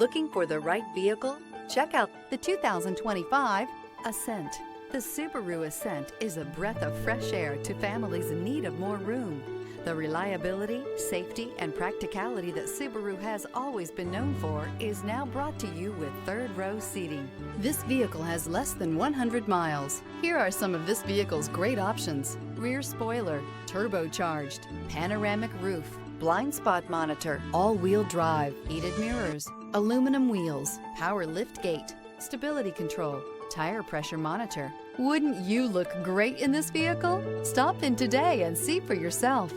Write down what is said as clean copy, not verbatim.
Looking for the right vehicle? Check out the 2025 Ascent. The Subaru Ascent is a breath of fresh air to families in need of more room. The reliability, safety, and practicality that Subaru has always been known for is now brought to you with third-row seating. This vehicle has less than 100 miles. Here are some of this vehicle's great options: rear spoiler, turbocharged, panoramic roof, blind spot monitor, all-wheel drive, heated mirrors, aluminum wheels, power liftgate, stability control, tire pressure monitor. Wouldn't you look great in this vehicle? Stop in today and see for yourself.